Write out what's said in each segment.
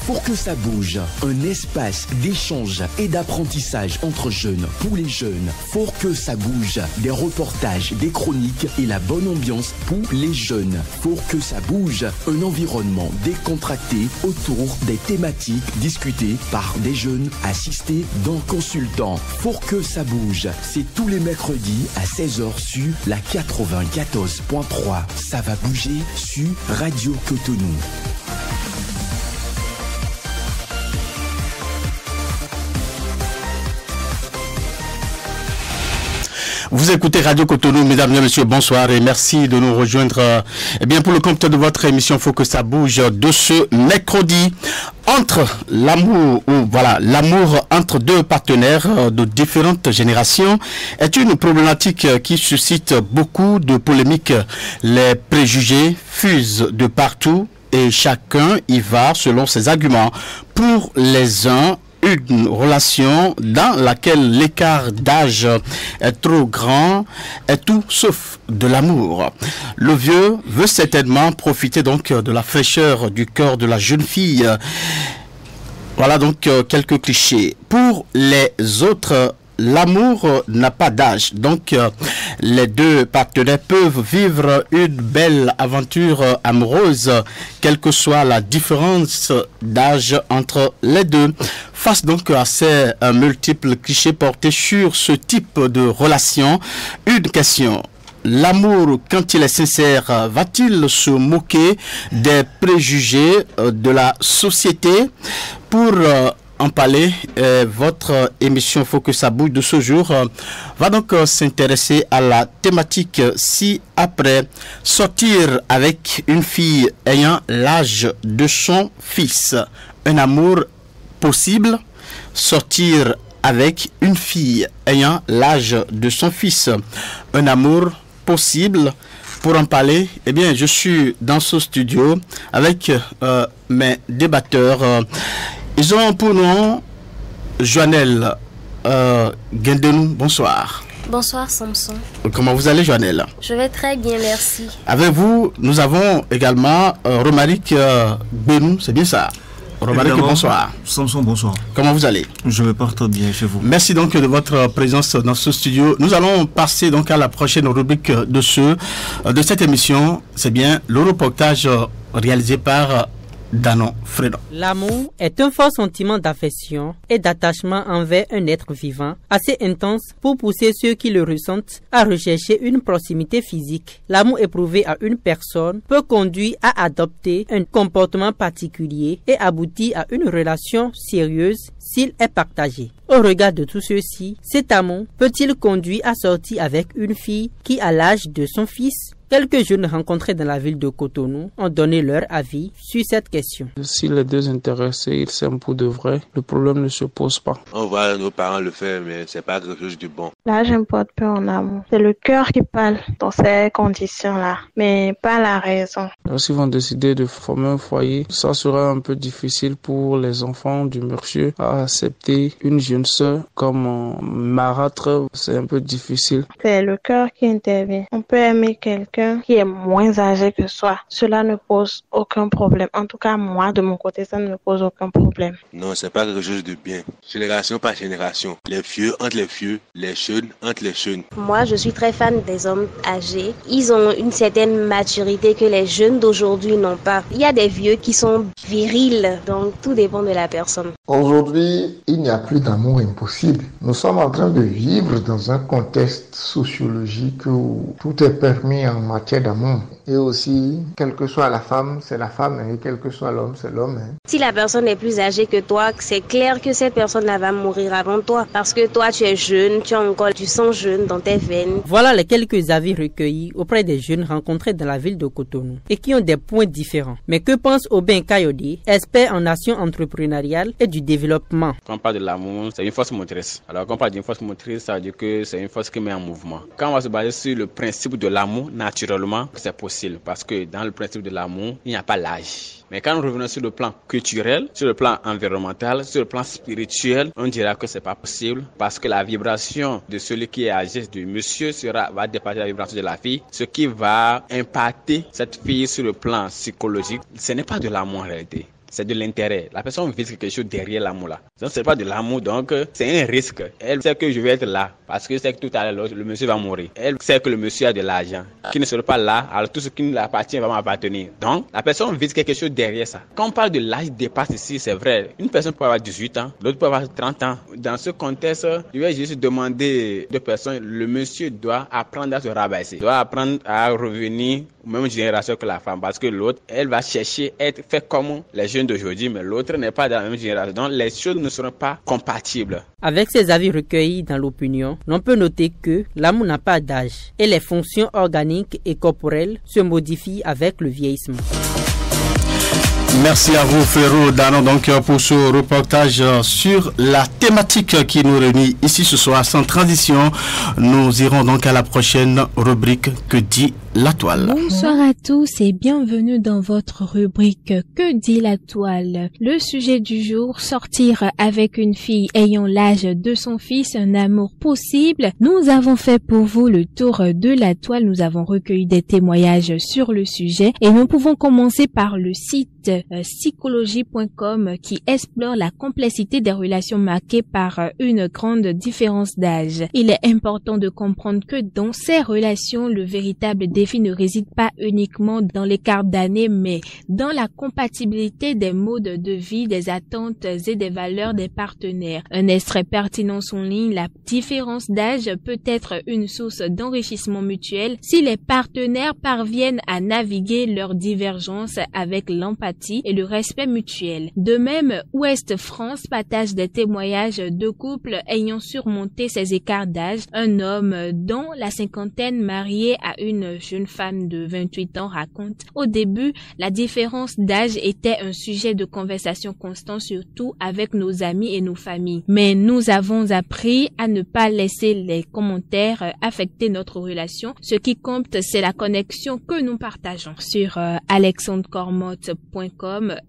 Pour que ça bouge, un espace d'échange et d'apprentissage entre jeunes, pour les jeunes. Pour que ça bouge, des reportages, des chroniques et la bonne ambiance pour les jeunes. Pour que ça bouge, un environnement décontracté autour des thématiques discutées par des jeunes assistés d'un consultant. Pour que ça bouge, c'est tous les mercredis à 16h sur la 94.3. Ça va bouger sur Radio Cotonou. Vous écoutez Radio Cotonou, mesdames et messieurs, bonsoir et merci de nous rejoindre pour le compte de votre émission Faut que ça bouge de ce mercredi. Entre l'amour entre deux partenaires de différentes générations est une problématique qui suscite beaucoup de polémiques. Les préjugés fusent de partout et chacun y va selon ses arguments. Pour les uns, une relation dans laquelle l'écart d'âge est trop grand est tout sauf de l'amour. Le vieux veut certainement profiter donc de la fraîcheur du cœur de la jeune fille. Voilà donc quelques clichés. Pour les autres, l'amour n'a pas d'âge, donc les deux partenaires peuvent vivre une belle aventure amoureuse, quelle que soit la différence d'âge entre les deux. Face donc à ces multiples clichés portés sur ce type de relation, une question. L'amour, quand il est sincère, va-t-il se moquer des préjugés de la société? Pour en parler, votre émission Faut que ça bouge de ce jour va donc s'intéresser à la thématique si après sortir avec une fille ayant l'âge de son fils, un amour possible? Sortir avec une fille ayant l'âge de son fils, un amour possible? Pour en parler, je suis dans ce studio avec mes débatteurs. Ils ont pour nom Joannelle Guendenou. Bonsoir. Bonsoir Samson. Comment vous allez, Joannelle? Je vais très bien, merci. Avec vous, nous avons également Romaric Benou, c'est bien ça? Romaric, bonsoir. Samson, bonsoir. Comment vous allez? Je vais pas très bien chez vous. Merci donc de votre présence dans ce studio. Nous allons passer donc à la prochaine rubrique de cette émission. C'est bien le reportage réalisé par Danon Fredo. L'amour est un fort sentiment d'affection et d'attachement envers un être vivant, assez intense pour pousser ceux qui le ressentent à rechercher une proximité physique. L'amour éprouvé à une personne peut conduire à adopter un comportement particulier et aboutir à une relation sérieuse s'il est partagé. Au regard de tout ceci, cet amour peut-il conduire à sortir avec une fille qui a l'âge de son fils? Quelques jeunes rencontrés dans la ville de Cotonou ont donné leur avis sur cette question. Si les deux intéressés, ils s'aiment pour de vrai, le problème ne se pose pas. On voit nos parents le faire, mais c'est pas quelque chose de bon. L'âge n'importe peu en amour. C'est le cœur qui parle dans ces conditions-là, mais pas la raison. S'ils vont décider de former un foyer, ça sera un peu difficile pour les enfants du monsieur à accepter une jeune sœur comme marâtre. C'est un peu difficile. C'est le cœur qui intervient. On peut aimer quelqu'un qui est moins âgé que soi. Cela ne pose aucun problème. En tout cas, moi, de mon côté, ça ne me pose aucun problème. Non, c'est pas quelque chose de bien. Génération par génération. Les vieux entre les vieux, les jeunes entre les jeunes. Moi, je suis très fan des hommes âgés. Ils ont une certaine maturité que les jeunes d'aujourd'hui n'ont pas. Il y a des vieux qui sont virils, donc tout dépend de la personne. Aujourd'hui, il n'y a plus d'amour impossible. Nous sommes en train de vivre dans un contexte sociologique où tout est permis en matière d'amour. Et aussi, quelle que soit la femme, c'est la femme, et quel que soit l'homme, c'est l'homme. Si la personne est plus âgée que toi, c'est clair que cette personne-là va mourir avant toi. Parce que toi, tu es jeune, tu sens jeune dans tes veines. Voilà les quelques avis recueillis auprès des jeunes rencontrés dans la ville de Cotonou et qui ont des points différents. Mais que pense Aubin Kayode, expert en action entrepreneuriale et du développement? Quand on parle de l'amour, c'est une force motrice. Alors quand on parle d'une force motrice, ça veut dire que c'est une force qui met en mouvement. Quand on va se baser sur le principe de l'amour, naturellement, c'est possible. Parce que dans le principe de l'amour, il n'y a pas l'âge. Mais quand nous revenons sur le plan culturel, sur le plan environnemental, sur le plan spirituel, on dira que c'est pas possible parce que la vibration de celui qui est âgé du monsieur va dépasser la vibration de la fille, ce qui va impacter cette fille sur le plan psychologique. Ce n'est pas de l'amour en réalité. c'est de l'intérêt. La personne vise quelque chose derrière l'amour là. Donc c'est pas de l'amour, donc c'est un risque. Elle sait que je vais être là parce que c'est que tout à l'heure le monsieur va mourir. Elle sait que le monsieur a de l'argent, qui ne sera pas là, alors tout ce qui lui appartient va m'appartenir. Donc la personne vise quelque chose derrière ça. Quand on parle de l'âge dépasse ici, c'est vrai. Une personne peut avoir 18 ans, l'autre peut avoir 30 ans. Dans ce contexte, je vais juste demander deux personnes, le monsieur doit apprendre à se rabaisser, doit apprendre à revenir aux mêmes générations que la femme, parce que l'autre, elle va chercher à être fait comme les jeunes d'aujourd'hui, mais l'autre n'est pas dans la même génération. Donc les choses ne seront pas compatibles. Avec ces avis recueillis dans l'opinion, l'on peut noter que l'amour n'a pas d'âge et les fonctions organiques et corporelles se modifient avec le vieillissement. Merci à vous, Ferro Dano, donc, pour ce reportage sur la thématique qui nous réunit ici ce soir. Sans transition, nous irons donc à la prochaine rubrique Que dit la toile. Bonsoir à tous et bienvenue dans votre rubrique Que dit la toile. Le sujet du jour, sortir avec une fille ayant l'âge de son fils, un amour possible. Nous avons fait pour vous le tour de la toile. Nous avons recueilli des témoignages sur le sujet et nous pouvons commencer par le site psychologie.com qui explore la complexité des relations marquées par une grande différence d'âge. Il est important de comprendre que dans ces relations, le véritable défi ne réside pas uniquement dans l'écart d'années, mais dans la compatibilité des modes de vie, des attentes et des valeurs des partenaires. Un extrait pertinent souligne la différence d'âge peut être une source d'enrichissement mutuel si les partenaires parviennent à naviguer leurs divergences avec l'empathie et le respect mutuel. De même, Ouest France partage des témoignages de couples ayant surmonté ces écarts d'âge. Un homme dans la cinquantaine marié à une jeune femme de 28 ans raconte: au début, la différence d'âge était un sujet de conversation constant, surtout avec nos amis et nos familles. Mais nous avons appris à ne pas laisser les commentaires affecter notre relation. Ce qui compte, c'est la connexion que nous partageons. Sur alexandrecormotte.com,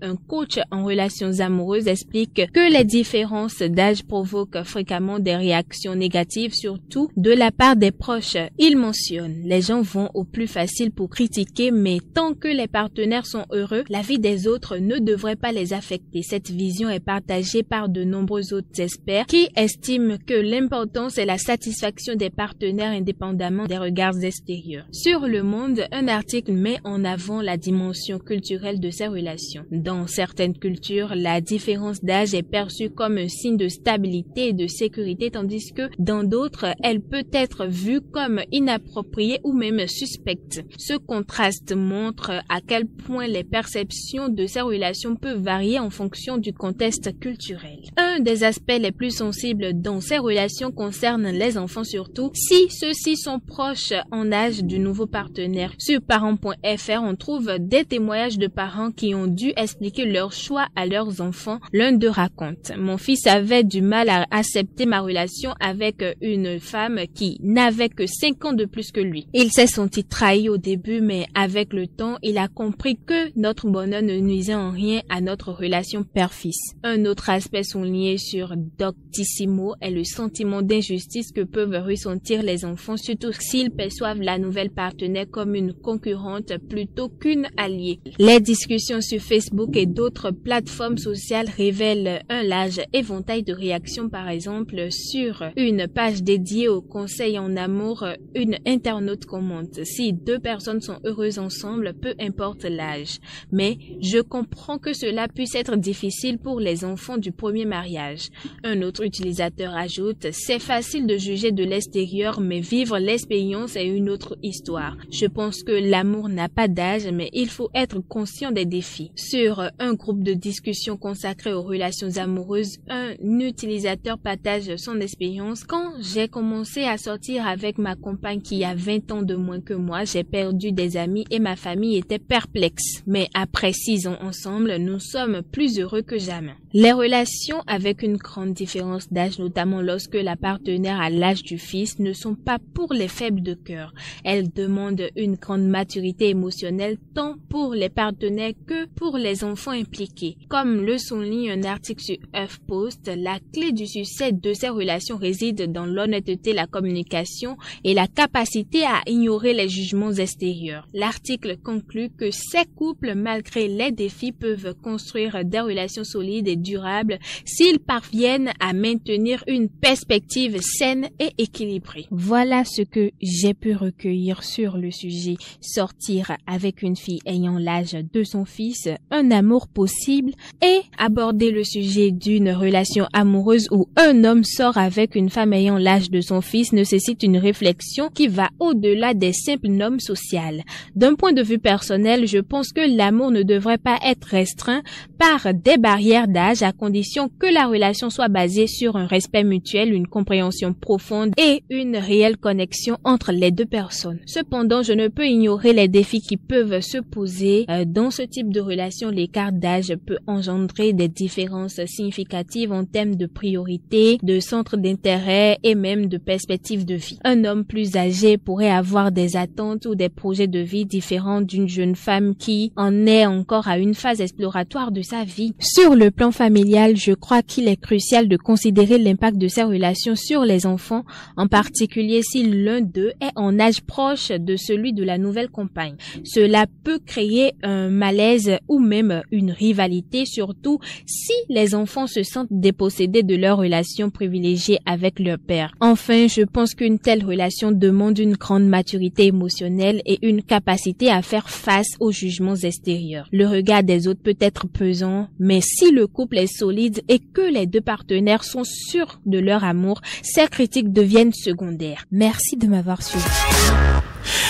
un coach en relations amoureuses explique que les différences d'âge provoquent fréquemment des réactions négatives, surtout de la part des proches. Il mentionne: les gens vont au plus facile pour critiquer, mais tant que les partenaires sont heureux, la vie des autres ne devrait pas les affecter. Cette vision est partagée par de nombreux autres experts qui estiment que l'important c'est la satisfaction des partenaires indépendamment des regards extérieurs. Sur Le Monde, un article met en avant la dimension culturelle de ces relations. Dans certaines cultures, la différence d'âge est perçue comme un signe de stabilité et de sécurité, tandis que dans d'autres, elle peut être vue comme inappropriée ou même suspecte. Ce contraste montre à quel point les perceptions de ces relations peuvent varier en fonction du contexte culturel. Un des aspects les plus sensibles dans ces relations concerne les enfants, surtout si ceux-ci sont proches en âge du nouveau partenaire. Sur parents.fr, on trouve des témoignages de parents qui ont dû expliquer leur choix à leurs enfants. L'un d'eux raconte: mon fils avait du mal à accepter ma relation avec une femme qui n'avait que 5 ans de plus que lui. Il s'est senti trahi au début, mais avec le temps, il a compris que notre bonheur ne nuisait en rien à notre relation père-fils. Un autre aspect souligné sur Doctissimo est le sentiment d'injustice que peuvent ressentir les enfants, surtout s'ils perçoivent la nouvelle partenaire comme une concurrente plutôt qu'une alliée. Les discussions sur Facebook et d'autres plateformes sociales révèlent un large éventail de réactions. Par exemple, sur une page dédiée aux conseils en amour, une internaute commente: si deux personnes sont heureuses ensemble, peu importe l'âge. Mais je comprends que cela puisse être difficile pour les enfants du premier mariage. Un autre utilisateur ajoute: c'est facile de juger de l'extérieur, mais vivre l'expérience est une autre histoire. Je pense que l'amour n'a pas d'âge, mais il faut être conscient des défis. Sur un groupe de discussion consacré aux relations amoureuses, un utilisateur partage son expérience: quand j'ai commencé à sortir avec ma compagne qui a 20 ans de moins que moi, j'ai perdu des amis et ma famille était perplexe. Mais après 6 ans ensemble, nous sommes plus heureux que jamais. Les relations avec une grande différence d'âge, notamment lorsque la partenaire a l'âge du fils, ne sont pas pour les faibles de cœur. Elles demandent une grande maturité émotionnelle tant pour les partenaires que que pour les enfants impliqués. Comme le souligne un article sur HuffPost, la clé du succès de ces relations réside dans l'honnêteté, la communication et la capacité à ignorer les jugements extérieurs. L'article conclut que ces couples, malgré les défis, peuvent construire des relations solides et durables s'ils parviennent à maintenir une perspective saine et équilibrée. Voilà ce que j'ai pu recueillir sur le sujet. Sortir avec une fille ayant l'âge de son fils, un amour possible, et aborder le sujet d'une relation amoureuse où un homme sort avec une femme ayant l'âge de son fils nécessite une réflexion qui va au-delà des simples normes sociales. D'un point de vue personnel, je pense que l'amour ne devrait pas être restreint par des barrières d'âge à condition que la relation soit basée sur un respect mutuel, une compréhension profonde et une réelle connexion entre les deux personnes. Cependant, je ne peux ignorer les défis qui peuvent se poser. Dans ce type de relation, l'écart d'âge peut engendrer des différences significatives en termes de priorité, de centre d'intérêt et même de perspective de vie. Un homme plus âgé pourrait avoir des attentes ou des projets de vie différents d'une jeune femme qui en est encore à une phase exploratoire de sa vie. Sur le plan familial, je crois qu'il est crucial de considérer l'impact de ces relations sur les enfants, en particulier si l'un d'eux est en âge proche de celui de la nouvelle compagne. Cela peut créer un malaise ou même une rivalité, surtout si les enfants se sentent dépossédés de leur relation privilégiée avec leur père. Enfin, je pense qu'une telle relation demande une grande maturité émotionnelle et une capacité à faire face aux jugements extérieurs. Le regard des autres peut être pesant, mais si le couple est solide et que les deux partenaires sont sûrs de leur amour, ces critiques deviennent secondaires. Merci de m'avoir suivi.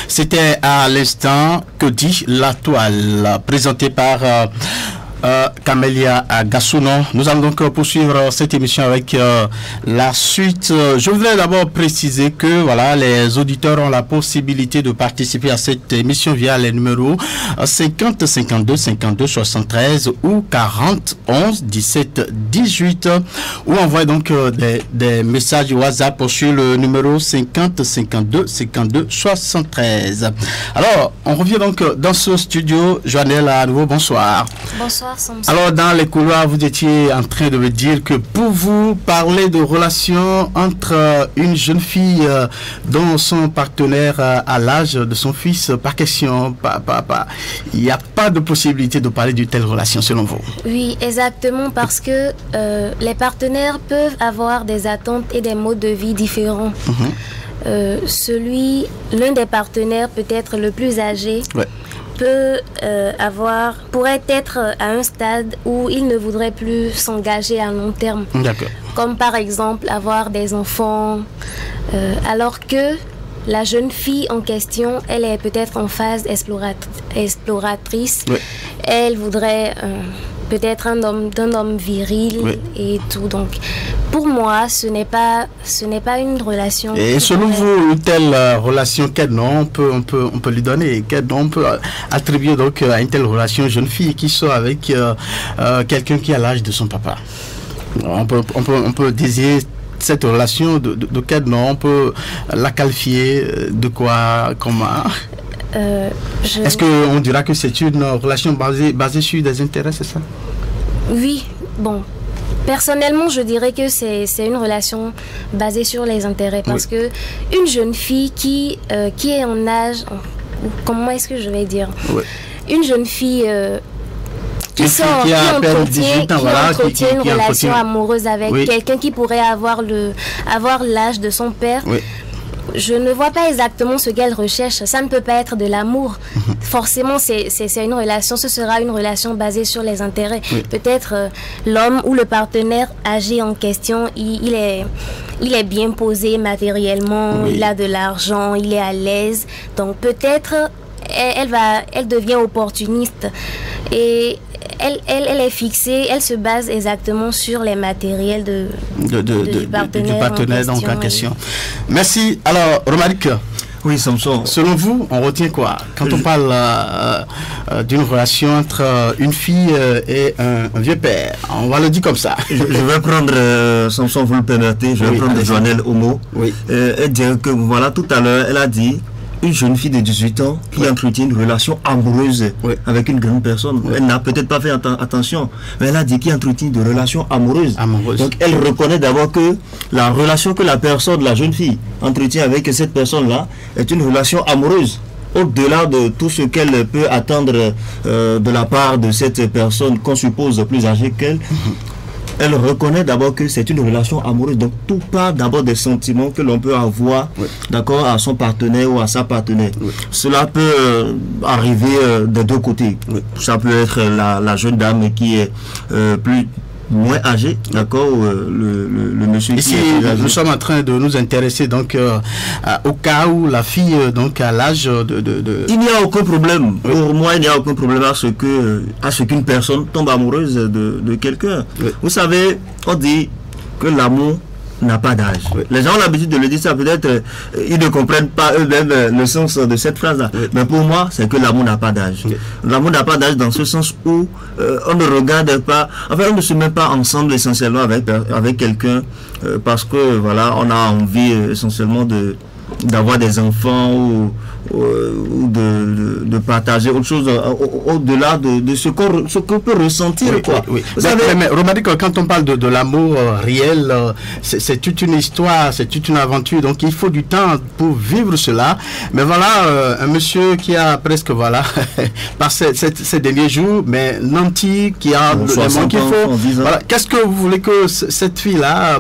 C'était à l'instant Que dit la toile, présenté par Camélia Gassounon. Nous allons donc poursuivre cette émission avec la suite. Je voudrais d'abord préciser que voilà, les auditeurs ont la possibilité de participer à cette émission via les numéros 50 52 52 73 ou 40 11 17 18 ou envoyer donc des messages WhatsApp sur le numéro 50 52 52 73. Alors, on revient donc dans ce studio. Joannelle, à nouveau, bonsoir. Bonsoir. Alors, dans les couloirs, vous étiez en train de me dire que pour vous parler de relations entre une jeune fille dont son partenaire a l'âge de son fils, par question, il n'y a pas de possibilité de parler d'une telle relation selon vous. Oui, exactement, parce que les partenaires peuvent avoir des attentes et des modes de vie différents. L'un des partenaires, peut-être le plus âgé, pourrait être à un stade où il ne voudrait plus s'engager à long terme. D'accord. Comme par exemple avoir des enfants, alors que la jeune fille en question, elle est peut-être en phase exploratrice. Oui. Elle voudrait peut-être un homme viril, oui, et tout. Donc, pour moi, ce n'est pas une relation. Et selon vous, une telle relation, quel nom on peut lui donner? Quel nom on peut attribuer donc à une telle relation, jeune fille qui sort avec quelqu'un qui a l'âge de son papa? On peut désirer cette relation de quel nom? On peut la qualifier de quoi? Comment? Est-ce qu'on dira que c'est une relation basée sur des intérêts, c'est ça? Oui, bon. Personnellement, je dirais que c'est une relation basée sur les intérêts, parce que une jeune fille qui est en âge, comment est-ce que je vais dire, une jeune fille qui entretient une relation amoureuse avec quelqu'un qui pourrait avoir l'âge de son père. Oui. Je ne vois pas exactement ce qu'elle recherche. Ça ne peut pas être de l'amour. Forcément, c'est une relation. Ce sera une relation basée sur les intérêts. Oui. Peut-être l'homme ou le partenaire âgé en question, il est bien posé matériellement. Oui. Il a de l'argent. Il est à l'aise. Donc peut-être elle devient opportuniste et elle est fixée, elle se base exactement sur les matériels du partenaire en question. Merci. Alors, Romaric. Oui, Samson. Selon vous, on retient quoi quand on parle d'une relation entre une fille et un vieux père? On va le dire comme ça. Je vais prendre, Samson, vous le permettez, je vais prendre Joannelle Homo. Oui. Et dire que, voilà, tout à l'heure, elle a dit une jeune fille de 18 ans qui entretient une relation amoureuse avec une grande personne. Elle n'a peut-être pas fait attention, mais elle a dit qu'il entretient une relation amoureuse. Donc elle reconnaît d'abord que la relation que la personne, la jeune fille, entretient avec cette personne-là est une relation amoureuse. Au-delà de tout ce qu'elle peut attendre de la part de cette personne qu'on suppose plus âgée qu'elle, elle reconnaît d'abord que c'est une relation amoureuse. Donc tout part d'abord des sentiments que l'on peut avoir d'accord, à son partenaire ou à sa partenaire. Cela peut arriver des deux côtés. Ça peut être la jeune dame qui est moins âgé, d'accord, le monsieur ici, nous sommes en train de nous intéresser donc au cas où la fille donc à l'âge de... Il n'y a aucun problème. Pour moi, il n'y a aucun problème à ce qu'une personne tombe amoureuse de quelqu'un. Vous savez, on dit que l'amour n'a pas d'âge. Les gens ont l'habitude de le dire, ça peut-être ils ne comprennent pas eux-mêmes le sens de cette phrase-là. Mais pour moi, c'est que l'amour n'a pas d'âge. L'amour n'a pas d'âge dans ce sens où on ne regarde pas, enfin on ne se met pas ensemble essentiellement avec quelqu'un parce que voilà, on a envie essentiellement d'avoir des enfants ou de partager autre chose au-delà de ce qu'on peut ressentir. Mais Romaric, quand on parle de l'amour réel, c'est toute une histoire, c'est toute une aventure, donc il faut du temps pour vivre cela. Mais voilà, un monsieur qui a presque, voilà, par ces derniers jours, mais nanti, qui a le monde qu'il faut. Voilà. Qu'est-ce que vous voulez que cette fille-là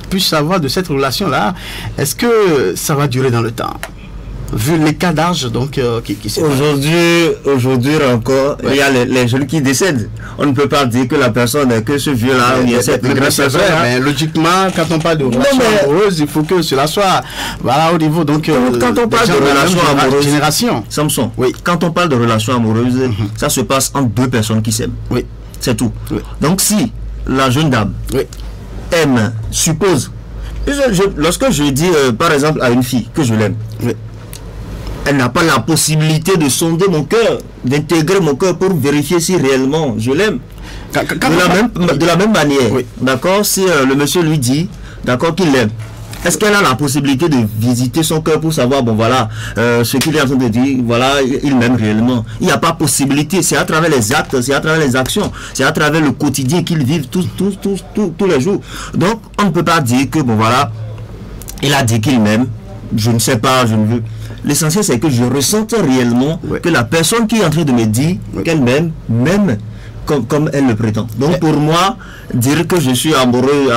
puisse savoir de cette relation-là? Est-ce que ça va durer dans le temps? Vu les cas d'âge donc qui se aujourd'hui encore, il y a les jeunes qui décèdent. On ne peut pas dire que la personne, que ce vieux-là, il y a cette grande personne. Mais logiquement, quand on parle de relation amoureuse, il faut que cela soit voilà au niveau donc quand on parle de relation amoureuse, génération. Samson. Quand on parle de relation amoureuse, ça se passe entre deux personnes qui s'aiment. C'est tout. Donc si la jeune dame aime, suppose, lorsque je dis par exemple à une fille que je l'aime, elle n'a pas la possibilité de sonder mon cœur, d'intégrer mon cœur pour vérifier si réellement je l'aime. De la même manière, d'accord, si le monsieur lui dit, d'accord, qu'il l'aime, est-ce qu'elle a la possibilité de visiter son cœur pour savoir, bon voilà, ce qu'il est en train de dire, voilà, il m'aime réellement? Il n'y a pas possibilité, c'est à travers les actes, c'est à travers les actions, c'est à travers le quotidien qu'ils vivent tous les jours. Donc, on ne peut pas dire que, bon voilà, il a dit qu'il m'aime, je ne sais pas, je ne veux... L'essentiel, c'est que je ressente réellement que la personne qui est en train de me dire qu'elle m'aime, m'aime comme elle le prétend. Donc pour moi, dire que je suis amoureux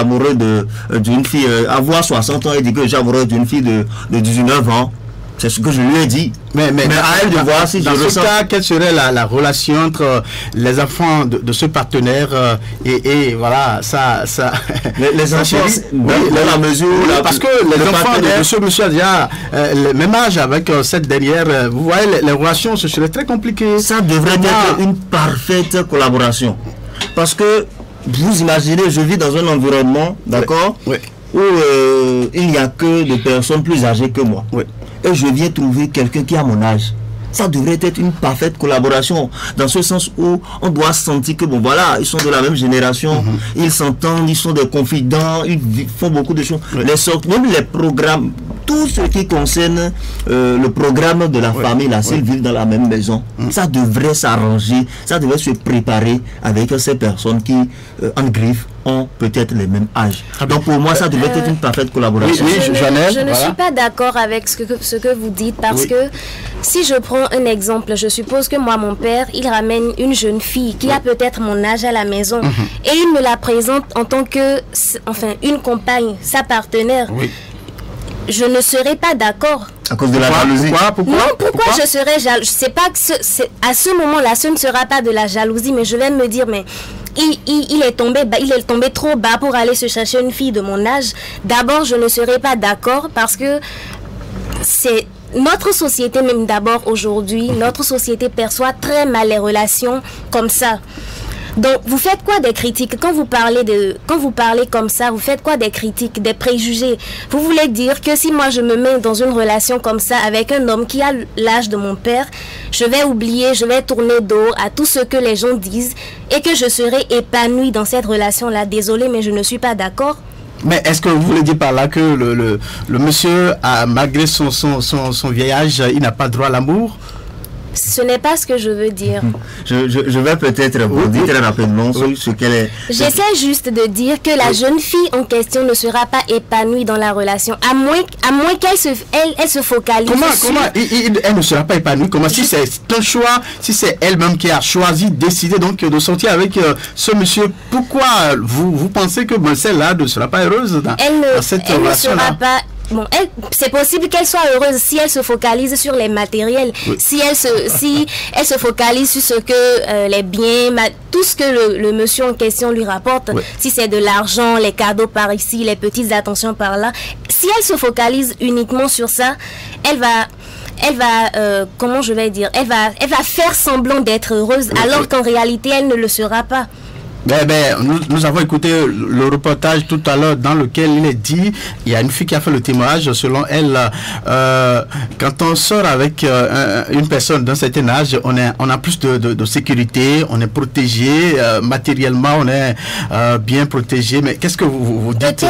d'une fille, avoir 60 ans et dire que je suis amoureux d'une fille de 19 ans, c'est ce que je lui ai dit. Mais à elle de voir si je ressens. Dans ce cas, quelle serait la relation entre les enfants de ce partenaire et voilà, ça les enfants, dans la mesure où parce que les enfants de ce monsieur a déjà le même âge avec cette dernière, vous voyez, les relations, ce serait très compliqué. Ça devrait être une parfaite collaboration. Parce que, vous imaginez, je vis dans un environnement, d'accord, où il n'y a que des personnes plus âgées que moi. Et je viens trouver quelqu'un qui a mon âge. Ça devrait être une parfaite collaboration, dans ce sens où on doit sentir que, bon voilà, ils sont de la même génération, ils s'entendent, ils sont des confidents, ils font beaucoup de choses. Même les programmes, tout ce qui concerne le programme de la famille, là, s'ils vivent dans la même maison, ça devrait s'arranger, ça devrait se préparer avec ces personnes qui, en griffe, ont peut-être les mêmes âges. Donc pour moi, ça devrait être une parfaite collaboration. Je ne suis pas d'accord avec ce que vous dites, parce que si je prends un exemple, je suppose que moi, mon père, il ramène une jeune fille qui a peut-être mon âge à la maison et il me la présente en tant que, enfin, une compagne, sa partenaire. Je ne serais pas d'accord. À cause de la jalousie. Pourquoi je serais jalouse? C'est pas que à ce moment-là, ce ne sera pas de la jalousie, mais je vais me dire, mais il est tombé trop bas pour aller se chercher une fille de mon âge. D'abord, je ne serais pas d'accord parce que c'est notre société, même d'abord aujourd'hui, notre société perçoit très mal les relations comme ça. Donc, vous faites quoi des critiques? Quand vous parlez comme ça, vous faites quoi des critiques, des préjugés? Vous voulez dire que si moi je me mets dans une relation comme ça avec un homme qui a l'âge de mon père, je vais oublier, je vais tourner dos à tout ce que les gens disent et que je serai épanouie dans cette relation-là? Désolée, mais je ne suis pas d'accord. Mais est-ce que vous voulez dire par là que le monsieur, malgré son vieil âge, il n'a pas droit à l'amour? Ce n'est pas ce que je veux dire. Je vais peut-être vous dire très rapidement ce qu'elle est. J'essaie juste de dire que la jeune fille en question ne sera pas épanouie dans la relation, à moins qu'elle se focalise. Comment elle ne sera pas épanouie? Comment si c'est un choix, si c'est elle-même qui a choisi, décidé donc de sortir avec ce monsieur, pourquoi vous pensez que celle-là ne sera pas heureuse dans cette relation-là? Ne sera pas. Bon, c'est possible qu'elle soit heureuse si elle se focalise sur les matériels, si elle se focalise sur ce que les biens, tout ce que le monsieur en question lui rapporte, si c'est de l'argent, les cadeaux par ici, les petites attentions par là, si elle se focalise uniquement sur ça, elle va comment je vais dire, elle va faire semblant d'être heureuse alors qu'en réalité elle ne le sera pas. Nous avons écouté le reportage tout à l'heure dans lequel il est dit, il y a une fille qui a fait le témoignage, selon elle, quand on sort avec une personne d'un certain âge, on a plus de sécurité, on est protégé, matériellement on est bien protégé, mais qu'est-ce que vous dites?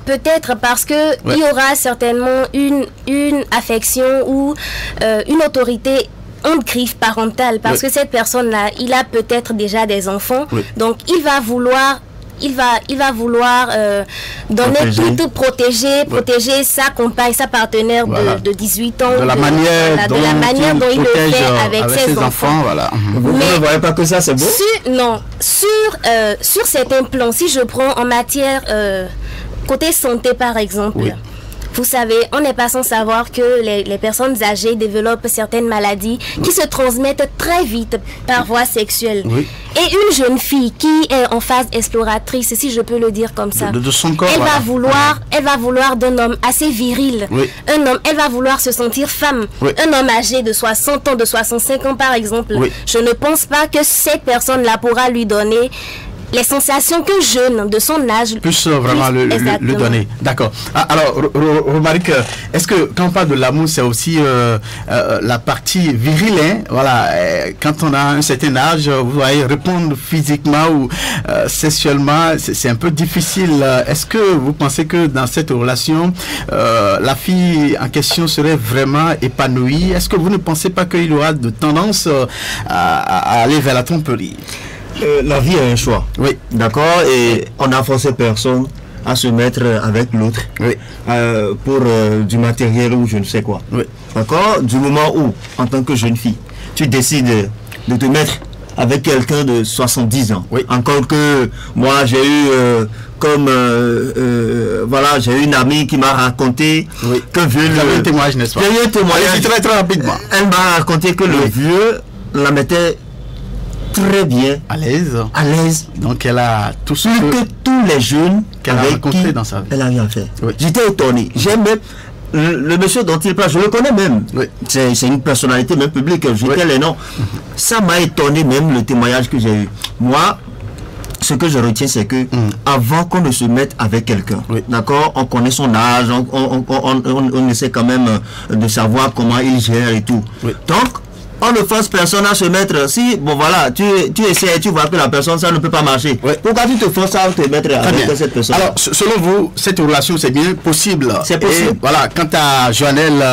Peut-être parce que il y aura certainement une affection ou une autorité en griffe parentale, parce que cette personne-là, il a peut-être déjà des enfants, donc il va vouloir donner tout, protéger sa compagne, sa partenaire de 18 ans, de la manière dont il le fait avec ses enfants. Vous ne voyez pas que ça c'est beau? Sur certains plans, si je prends en matière côté santé par exemple, vous savez, on n'est pas sans savoir que les personnes âgées développent certaines maladies qui se transmettent très vite par voie sexuelle. Et une jeune fille qui est en phase exploratrice, si je peux le dire comme ça, de son corps, elle va vouloir d'un homme assez viril. Elle va vouloir se sentir femme. Un homme âgé de 60 ans, de 65 ans par exemple. Je ne pense pas que cette personne-là pourra lui donner les sensations que jeune de son âge puisse vraiment le donner. D'accord. Alors, Romaric, est-ce que quand on parle de l'amour, c'est aussi la partie virile, hein? Voilà, quand on a un certain âge, vous voyez, répondre physiquement ou sexuellement, c'est un peu difficile. Est-ce que vous pensez que dans cette relation, la fille en question serait vraiment épanouie? Est-ce que vous ne pensez pas qu'il y aura de tendance à aller vers la tromperie? La vie est un choix. D'accord. Et on n'a forcé personne à se mettre avec l'autre pour du matériel ou je ne sais quoi. D'accord. Du moment où, en tant que jeune fille, tu décides de te mettre avec quelqu'un de 70 ans. Encore que moi j'ai eu j'ai eu une amie qui m'a raconté que un témoignage, n'est-ce pas? J'ai eu un témoignage très rapidement. Elle m'a raconté que le vieux la mettait très bien à l'aise. Donc elle a tout ce que tous les jeunes qu'elle a rencontré dans sa vie. Elle a rien fait. J'étais étonné. J'aime même le monsieur dont il parle, je le connais même. C'est une personnalité même publique. J'étais les noms. Ça m'a étonné même le témoignage que j'ai eu. Moi, ce que je retiens, c'est que avant qu'on ne se mette avec quelqu'un, d'accord, on connaît son âge, on essaie quand même de savoir comment il gère et tout. Donc on ne force personne à se mettre. Si, bon voilà, tu essaies et tu vois que la personne, ça ne peut pas marcher. Pourquoi tu te forces à te mettre avec cette personne? Alors, selon vous, cette relation, c'est bien possible? C'est possible. Et voilà, quant à Joannelle,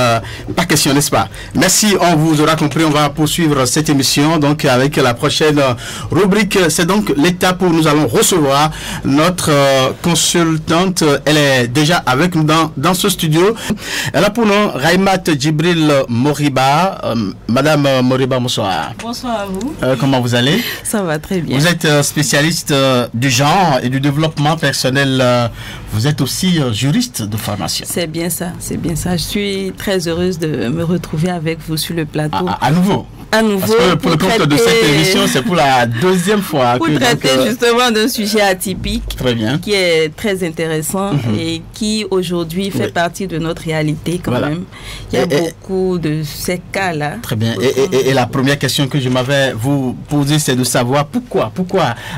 pas question, n'est-ce pas? Merci, on vous aura compris. On va poursuivre cette émission donc avec la prochaine rubrique. C'est donc l'étape où nous allons recevoir notre consultante. Elle est déjà avec nous dans ce studio. Elle a pour nom Raimat Djibril Moriba. Madame Moriba, bonsoir. Bonsoir à vous. Comment vous allez? Ça va très bien. Vous êtes spécialiste du genre et du développement personnel. Vous êtes aussi juriste de formation. C'est bien ça, c'est bien ça. Je suis très heureuse de me retrouver avec vous sur le plateau. À nouveau? À nouveau. Parce que pour le compte de cette émission, c'est pour la deuxième fois. Pour traiter justement d'un sujet atypique. Très bien. Qui est très intéressant et qui aujourd'hui fait partie de notre réalité quand même. Il y a beaucoup de ces cas-là. Très bien. Et la première question que je m'avais vous posée, c'est de savoir pourquoi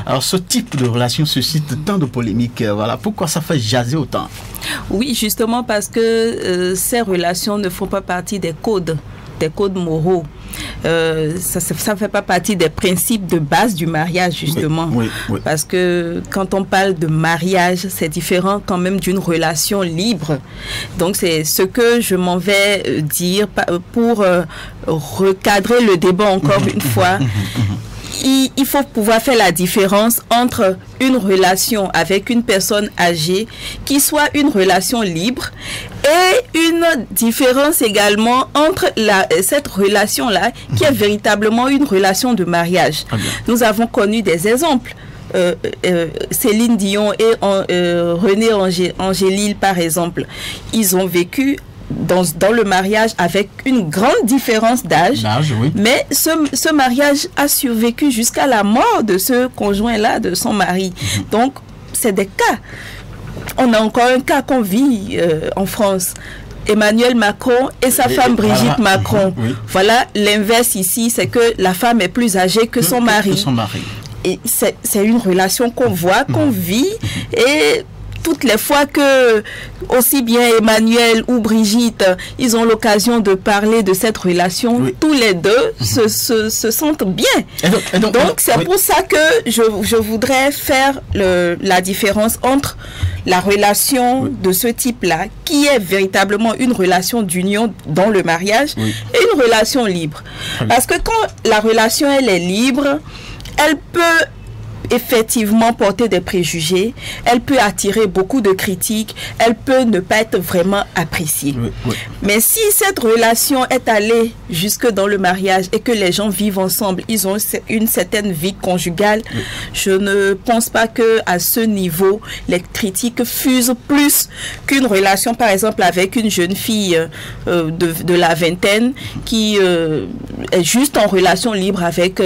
alors, ce type de relation suscite tant de polémiques. Voilà. Pourquoi ça fait jaser autant? Oui, justement parce que ces relations ne font pas partie des codes des codes moraux. Ça ne fait pas partie des principes de base du mariage, justement. Oui. Parce que quand on parle de mariage, c'est différent quand même d'une relation libre. Donc, c'est ce que je m'en vais dire pour recadrer le débat encore une fois. Il faut pouvoir faire la différence entre une relation avec une personne âgée qui soit une relation libre et une différence également entre cette relation-là qui est véritablement une relation de mariage. Nous avons connu des exemples. Céline Dion et René Angélil, par exemple, ils ont vécu dans le mariage avec une grande différence d'âge, mais ce mariage a survécu jusqu'à la mort de ce conjoint-là, de son mari. Donc, c'est des cas. On a encore un cas qu'on vit en France. Emmanuel Macron et sa femme Brigitte Macron. Voilà, l'inverse ici, c'est que la femme est plus âgée que son mari. Et c'est une relation qu'on voit, qu'on vit, et toutes les fois que aussi bien Emmanuel ou Brigitte, ils ont l'occasion de parler de cette relation, tous les deux se sentent bien. Donc c'est pour ça que je voudrais faire la différence entre la relation de ce type-là, qui est véritablement une relation d'union dans le mariage, et une relation libre. Parce que quand la relation elle est libre, elle peut effectivement porter des préjugés, elle peut attirer beaucoup de critiques, elle peut ne pas être vraiment appréciée. Mais si cette relation est allée jusque dans le mariage et que les gens vivent ensemble, ils ont une certaine vie conjugale, je ne pense pas que à ce niveau les critiques fusent plus qu'une relation par exemple avec une jeune fille de la vingtaine qui est juste en relation libre avec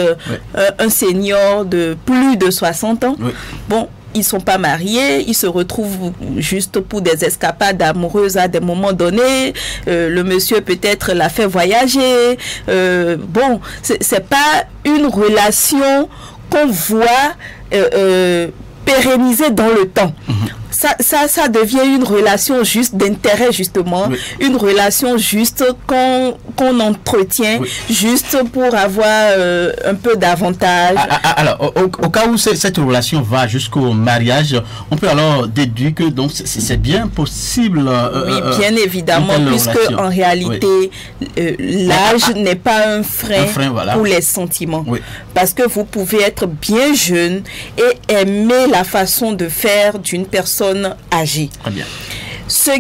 un senior de plus de 60 ans. Bon, ils ne sont pas mariés, ils se retrouvent juste pour des escapades amoureuses à des moments donnés. Le monsieur peut-être l'a fait voyager. Bon, c'est pas une relation qu'on voit pérenniser dans le temps. Ça devient une relation juste d'intérêt, justement, une relation juste qu'on entretient, juste pour avoir un peu d'avantage. Alors, au cas où cette relation va jusqu'au mariage, on peut alors déduire que donc c'est bien possible. Oui, bien évidemment, puisque en réalité, l'âge n'est pas un frein pour les sentiments. Parce que vous pouvez être bien jeune et aimer la façon de faire d'une personne âgée. Très bien. Ce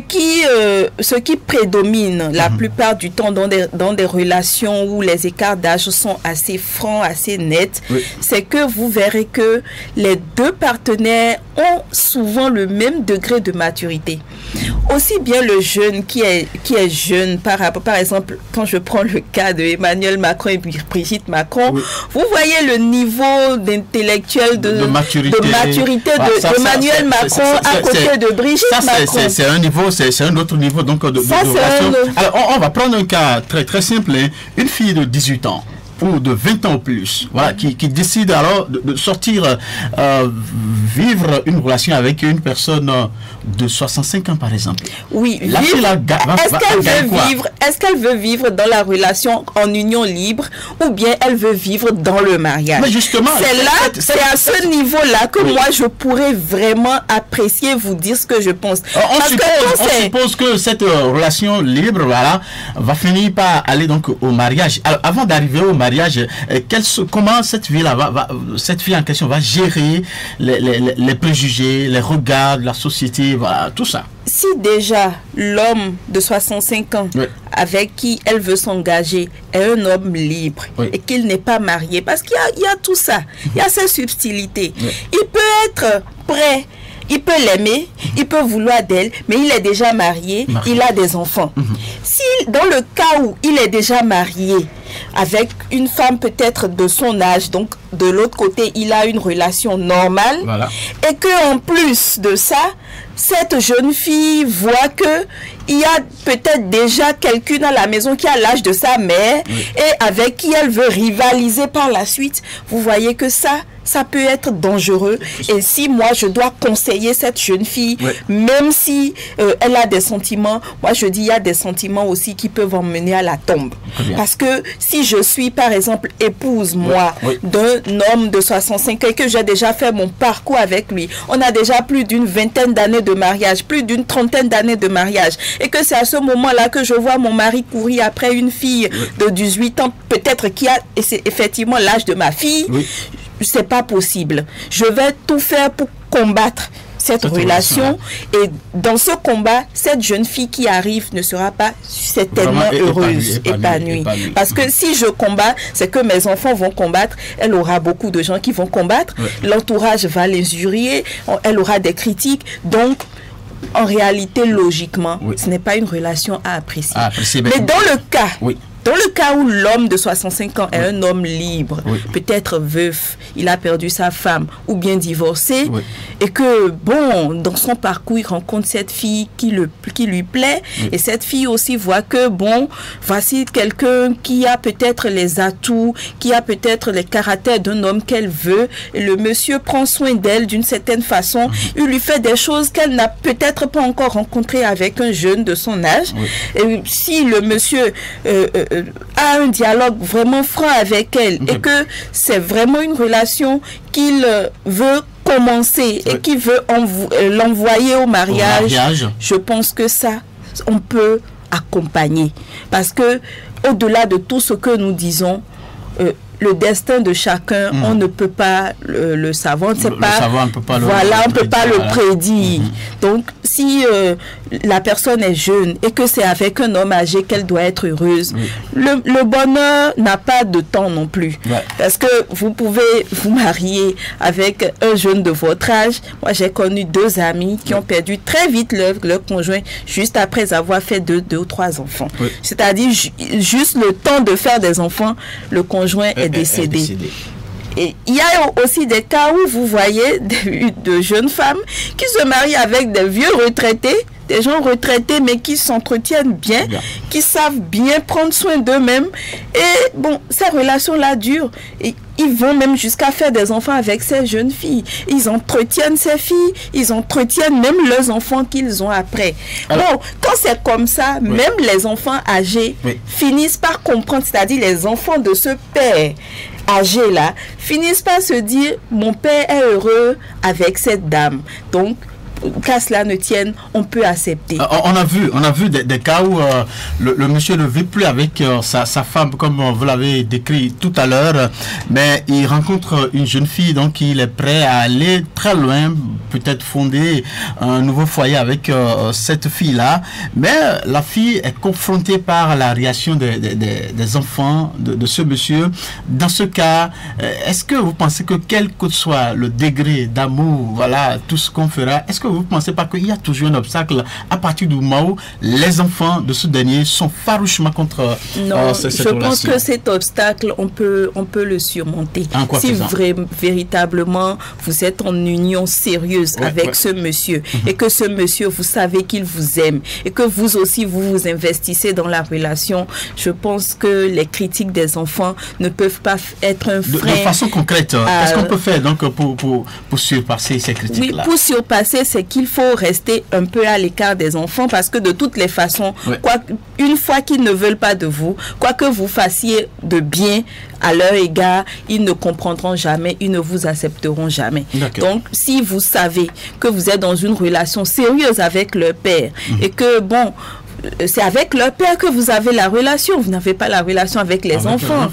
qui prédomine la plupart du temps dans des relations où les écarts d'âge sont assez francs, assez nets, c'est que vous verrez que les deux partenaires ont souvent le même degré de maturité. Aussi bien le jeune qui est jeune, par exemple, quand je prends le cas de Emmanuel Macron et Brigitte Macron, vous voyez le niveau d'intellectuel, de maturité d'Emmanuel Macron à côté de Brigitte Macron. C'est un niveau, c'est un autre niveau donc de relation. Alors on va prendre un cas très très simple, une fille de 18 ans ou de 20 ans ou plus, voilà, qui décide alors de sortir vivre une relation avec une personne de 65 ans par exemple. Oui, est-ce qu'elle veut vivre dans la relation en union libre ou bien elle veut vivre dans le mariage? Mais justement, c'est à ce niveau-là que moi je pourrais vraiment apprécier, vous dire ce que je pense. On suppose que cette relation libre, voilà, va finir par aller donc au mariage. Alors avant d'arriver au mariage, comment cette fille en question va gérer les préjugés, les regards de la société, voilà, tout ça. Si déjà l'homme de 65 ans avec qui elle veut s'engager est un homme libre et qu'il n'est pas marié, parce qu'il y a tout ça, il y a ces subtilités, il peut être prêt, il peut l'aimer, il peut vouloir d'elle, mais il est déjà marié, il a des enfants. Si dans le cas où il est déjà marié avec une femme peut-être de son âge, donc de l'autre côté il a une relation normale, et que en plus de ça, cette jeune fille voit que il y a peut-être déjà quelqu'un à la maison qui a l'âge de sa mère et avec qui elle veut rivaliser par la suite, vous voyez que ça, ça peut être dangereux. Et si moi, je dois conseiller cette jeune fille, même si elle a des sentiments, moi, je dis, il y a des sentiments aussi qui peuvent emmener à la tombe. Parce que si je suis, par exemple, épouse, moi, d'un homme de 65 ans et que j'ai déjà fait mon parcours avec lui, on a déjà plus d'une vingtaine d'années de mariage, plus d'une trentaine d'années de mariage, et que c'est à ce moment-là que je vois mon mari courir après une fille de 18 ans, peut-être qui a effectivement l'âge de ma fille, c'est pas possible. Je vais tout faire pour combattre cette relation, et dans ce combat, cette jeune fille qui arrive ne sera pas certainement heureuse, épanouie. Parce que si je combats, c'est que mes enfants vont combattre, elle aura beaucoup de gens qui vont combattre, l'entourage va l'injurier, elle aura des critiques, donc en réalité, logiquement, ce n'est pas une relation à apprécier. Mais dans le cas... Dans le cas où l'homme de 65 ans est un homme libre, peut-être veuf, il a perdu sa femme ou bien divorcé, et que, bon, dans son parcours, il rencontre cette fille qui lui plaît, et cette fille aussi voit que, bon, voici quelqu'un qui a peut-être les atouts, qui a peut-être les caractères d'un homme qu'elle veut, et le monsieur prend soin d'elle d'une certaine façon, il lui fait des choses qu'elle n'a peut-être pas encore rencontrées avec un jeune de son âge, et si le monsieur... a un dialogue vraiment franc avec elle et que c'est vraiment une relation qu'il veut commencer et qu'il veut l'envoyer au mariage, je pense que ça, on peut accompagner. Parce que au-delà de tout ce que nous disons, le destin de chacun, on ne peut pas le savoir. On ne peut pas le prédire. Donc, si la personne est jeune et que c'est avec un homme âgé qu'elle doit être heureuse, le bonheur n'a pas de temps non plus. Parce que vous pouvez vous marier avec un jeune de votre âge. Moi, j'ai connu 2 amis qui ont perdu très vite leur conjoint juste après avoir fait 2 ou 3 enfants. C'est-à-dire, juste le temps de faire des enfants, le conjoint est décédé. Et il y a aussi des cas où vous voyez de jeunes femmes qui se marient avec des vieux retraités, des gens retraités mais qui s'entretiennent bien, qui savent bien prendre soin d'eux-mêmes. Et bon, ces relations-là durent. Et ils vont même jusqu'à faire des enfants avec ces jeunes filles. Ils entretiennent ces filles, ils entretiennent même leurs enfants qu'ils ont après. Alors, bon, quand c'est comme ça, même les enfants âgés finissent par comprendre, c'est-à-dire les enfants de ce père âgé là, finissent par se dire, mon père est heureux avec cette dame. Donc, qu'à cela ne tienne, on peut accepter. On a vu des cas où le monsieur ne vit plus avec sa femme, comme vous l'avez décrit tout à l'heure, mais il rencontre une jeune fille, donc il est prêt à aller très loin, peut-être fonder un nouveau foyer avec cette fille-là, mais la fille est confrontée par la réaction des enfants de ce monsieur. Dans ce cas, est-ce que vous pensez que quel que soit le degré d'amour, voilà, tout ce qu'on fera, est-ce que vous ne pensez pas qu'il y a toujours un obstacle à partir du moment où les enfants de ce dernier sont farouchement contre cette relation? Je pense que cet obstacle, on peut le surmonter. Si véritablement vous êtes en union sérieuse avec ce monsieur et que ce monsieur, vous savez qu'il vous aime et que vous aussi, vous vous investissez dans la relation, je pense que les critiques des enfants ne peuvent pas être un frein. De façon concrète, qu'est-ce qu'on peut faire donc pour surpasser ces critiques-là? Pour surpasser, c'est qu'il faut rester un peu à l'écart des enfants parce que de toutes les façons, une fois qu'ils ne veulent pas de vous, quoi que vous fassiez de bien à leur égard, ils ne comprendront jamais, ils ne vous accepteront jamais. Donc, si vous savez que vous êtes dans une relation sérieuse avec leur père et que, bon, c'est avec leur père que vous avez la relation, vous n'avez pas la relation avec les enfants.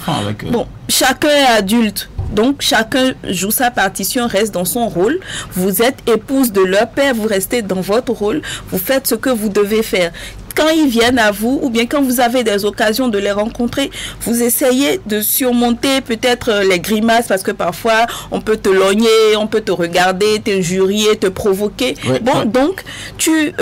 Bon, chacun est adulte. Donc, chacun joue sa partition, reste dans son rôle. Vous êtes épouse de leur père, vous restez dans votre rôle. Vous faites ce que vous devez faire. Quand ils viennent à vous, ou bien quand vous avez des occasions de les rencontrer, vous essayez de surmonter peut-être les grimaces, parce que parfois, on peut te lorgner, on peut te regarder, t'injurier, te provoquer. Donc, tu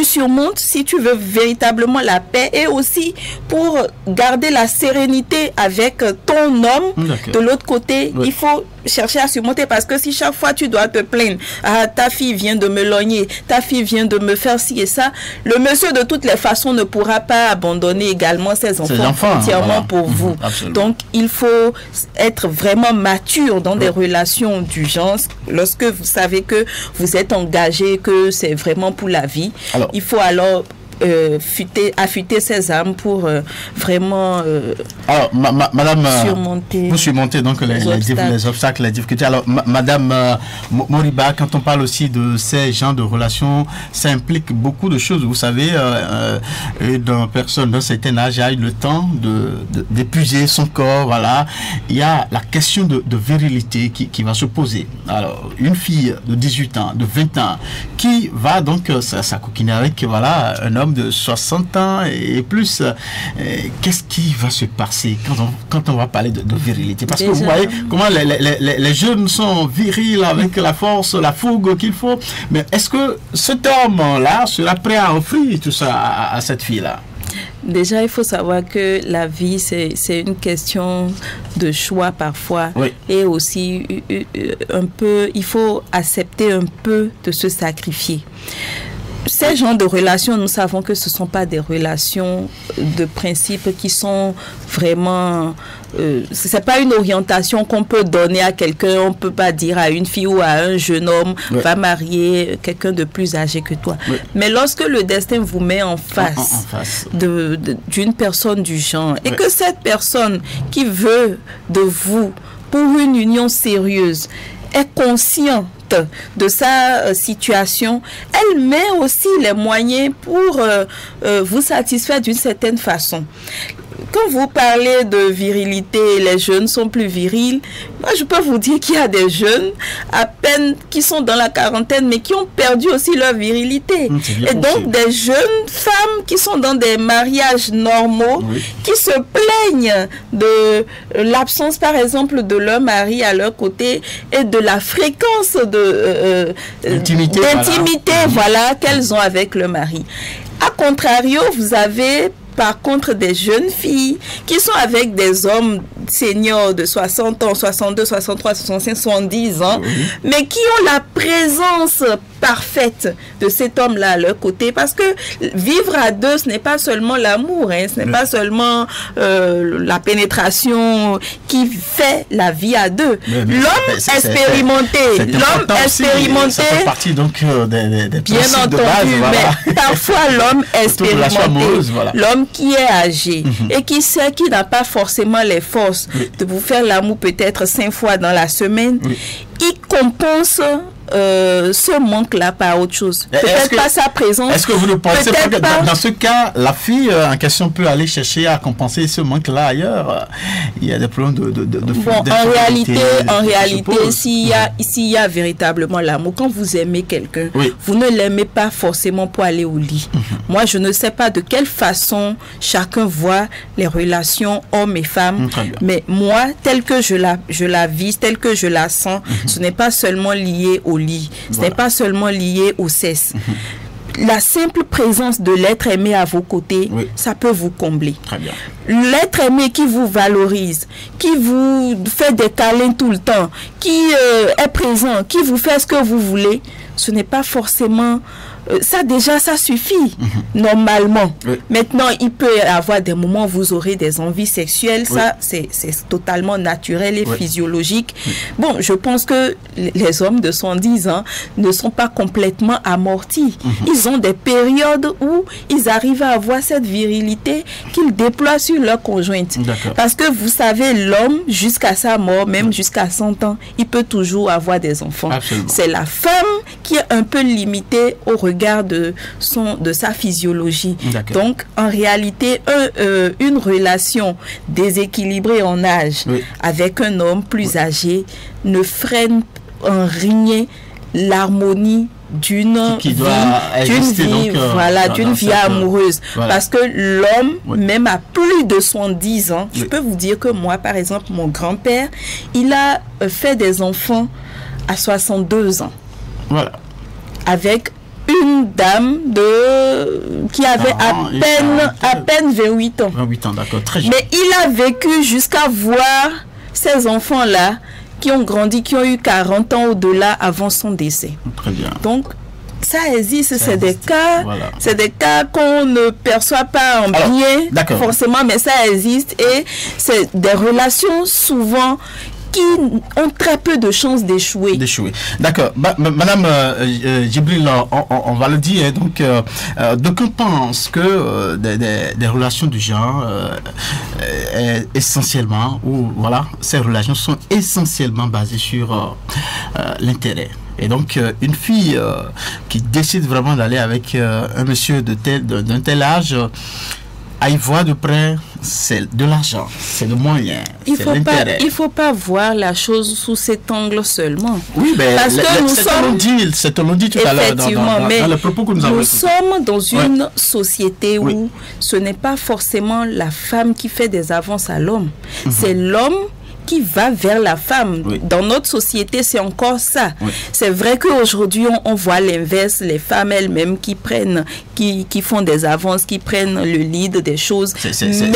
surmontes si tu veux véritablement la paix, et aussi pour garder la sérénité avec ton homme. De l'autre côté, il faut chercher à surmonter, parce que si chaque fois tu dois te plaindre, ah, ta fille vient de me logner, ta fille vient de me faire ci et ça, le monsieur de toutes les façons ne pourra pas abandonner également ses enfants entièrement pour vous. Absolument. Donc il faut être vraiment mature dans des relations d'urgence. Lorsque vous savez que vous êtes engagé, que c'est vraiment pour la vie, il faut alors affûter ses armes pour vraiment madame, surmonter donc les obstacles, les difficultés. Alors, madame Moriba, quand on parle aussi de ces genres de relations, ça implique beaucoup de choses. Vous savez, une personne d'un certain âge a eu le temps d'épuiser son corps, voilà. Il y a la question de virilité qui va se poser. Alors, une fille de 18 ans, de 20 ans, qui va donc s'acoquiner avec, voilà, un homme de 60 ans et plus, qu'est-ce qui va se passer quand on va parler de virilité? Parce que vous voyez comment les jeunes sont virils avec la force, la fougue qu'il faut. Mais est-ce que cet homme-là sera prêt à offrir tout ça à cette fille-là? Déjà, il faut savoir que la vie, c'est une question de choix parfois. Oui. Et aussi, un peu, il faut accepter un peu de se sacrifier. Ces genres de relations, nous savons que ce ne sont pas des relations de principe qui sont vraiment... ce n'est pas une orientation qu'on peut donner à quelqu'un. On ne peut pas dire à une fille ou à un jeune homme, va marier quelqu'un de plus âgé que toi. Mais lorsque le destin vous met en face, d'une personne du genre, et que cette personne qui veut de vous pour une union sérieuse est consciente de sa situation, elle met aussi les moyens pour vous satisfaire d'une certaine façon. Quand vous parlez de virilité, les jeunes sont plus virils. Moi, je peux vous dire qu'il y a des jeunes à peine qui sont dans la quarantaine, mais qui ont perdu aussi leur virilité. Et donc, des jeunes femmes qui sont dans des mariages normaux, qui se plaignent de l'absence, par exemple, de leur mari à leur côté et de la fréquence d'intimité voilà, qu'elles ont avec le mari. A contrario, vous avez par contre des jeunes filles qui sont avec des hommes seniors de 60 ans, 62, 63, 65, 70 ans, mais qui ont la présence parfaite de cet homme-là à leur côté, parce que vivre à deux, ce n'est pas seulement l'amour, ce n'est pas seulement la pénétration qui fait la vie à deux. L'homme expérimenté, ça fait partie donc des bien entendu, de base, voilà. Mais parfois l'homme expérimenté, l'homme qui est âgé et qui sait qu'il n'a pas forcément les forces de vous faire l'amour peut-être 5 fois dans la semaine, il compense ce manque-là par autre chose. Peut-être pas sa présence. Est-ce que vous ne pensez pas que dans ce cas, la fille en question peut aller chercher à compenser ce manque-là ailleurs? Il y a des problèmes en réalité, s'il y a véritablement l'amour, quand vous aimez quelqu'un, vous ne l'aimez pas forcément pour aller au lit. Moi, je ne sais pas de quelle façon chacun voit les relations hommes et femmes, mais moi, tel que je la vis, tel que je la sens, ce n'est pas seulement lié au lit, ce n'est pas seulement lié au sexe. La simple présence de l'être aimé à vos côtés, ça peut vous combler. L'être aimé qui vous valorise, qui vous fait des câlins tout le temps, qui est présent, qui vous fait ce que vous voulez, ce n'est pas forcément... ça déjà, ça suffit, normalement. Maintenant, il peut y avoir des moments où vous aurez des envies sexuelles. Ça, c'est totalement naturel et physiologique. Bon, je pense que les hommes de 110 ans ne sont pas complètement amortis. Ils ont des périodes où ils arrivent à avoir cette virilité qu'ils déploient sur leur conjointe. Parce que vous savez, l'homme, jusqu'à sa mort, même jusqu'à 100 ans, il peut toujours avoir des enfants. C'est la femme qui est un peu limitée au regard de sa physiologie. Donc, en réalité, une relation déséquilibrée en âge avec un homme plus âgé ne freine en rien l'harmonie d'une vie amoureuse. Parce que l'homme, même à plus de 110 ans, je peux vous dire que moi, par exemple, mon grand-père, il a fait des enfants à 62 ans. Avec une dame qui avait à peine 28 ans. 28 ans, d'accord, très jeune. Mais il a vécu jusqu'à voir ces enfants-là qui ont grandi, qui ont eu 40 ans au-delà avant son décès. Très bien. Donc, ça existe, c'est des cas qu'on ne perçoit pas en bien forcément, mais ça existe et c'est des relations souvent qui ont très peu de chances d'échouer. D'accord. Madame Djibril, on va le dire. Hein, donc, d'aucuns pensent que des relations du genre, essentiellement, ou voilà, ces relations sont essentiellement basées sur l'intérêt. Et donc, une fille qui décide vraiment d'aller avec un monsieur d'un tel âge, à y voir de près, c'est de l'argent, c'est le moyen, c'est l'intérêt. Il ne faut pas voir la chose sous cet angle seulement. Oui, mais c'est on l'a dit tout à l'heure dans le propos que nous avons. Nous sommes dans une société où ce n'est pas forcément la femme qui fait des avances à l'homme, c'est l'homme qui va vers la femme. Dans notre société, c'est encore ça. C'est vrai qu'aujourd'hui, on voit l'inverse, les femmes elles-mêmes qui prennent, qui font des avances, qui prennent le lead des choses. C'est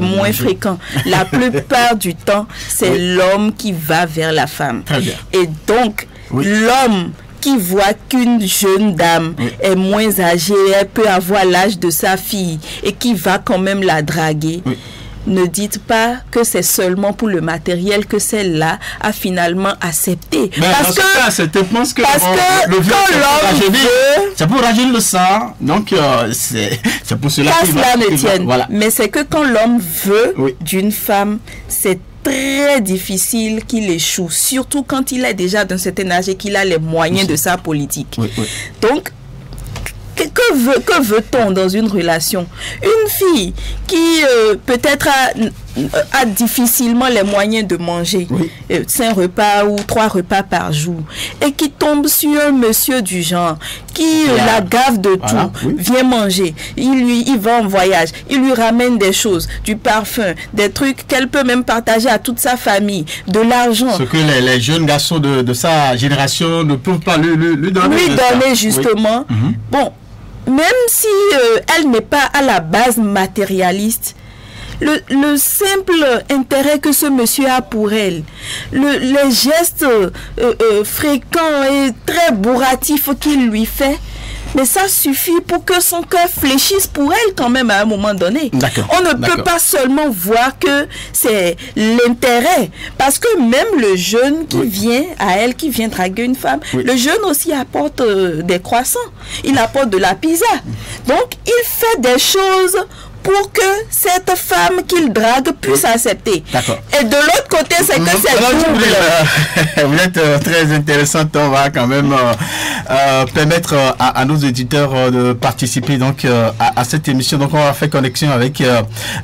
moins fréquent. La plupart du temps, c'est l'homme qui va vers la femme. Et donc, l'homme qui voit qu'une jeune dame est moins âgée, elle peut avoir l'âge de sa fille et qui va quand même la draguer. Ne dites pas que c'est seulement pour le matériel que celle-là a finalement accepté. Parce que le vieux, c'est pour rajeunir le sang. Donc, c'est pour cela que cela ne tienne. Mais c'est que quand l'homme veut d'une femme, c'est très difficile qu'il échoue. Surtout quand il est déjà d'un certain âge et qu'il a les moyens de sa politique. Donc, que veut-on dans une relation? Une fille qui peut-être a difficilement les moyens de manger 5 repas ou 3 repas par jour et qui tombe sur un monsieur du genre qui la gave de tout, vient manger, il va en voyage, il lui ramène des choses, du parfum, des trucs qu'elle peut même partager à toute sa famille, de l'argent. Ce que les jeunes garçons de sa génération ne peuvent pas lui donner justement. Bon, même si elle n'est pas à la base matérialiste, le simple intérêt que ce monsieur a pour elle, les gestes fréquents et très bourratifs qu'il lui fait, mais ça suffit pour que son cœur fléchisse pour elle quand même à un moment donné. On ne peut pas seulement voir que c'est l'intérêt, parce que même le jeune qui vient à elle, qui vient draguer une femme, le jeune aussi apporte des croissants, il apporte de la pizza. Donc il fait des choses pour que cette femme qu'il drague puisse accepter. Et de l'autre côté, c'est que c'est double. Vous êtes très intéressante. On va quand même permettre à nos éditeurs de participer donc à cette émission. Donc on va faire connexion avec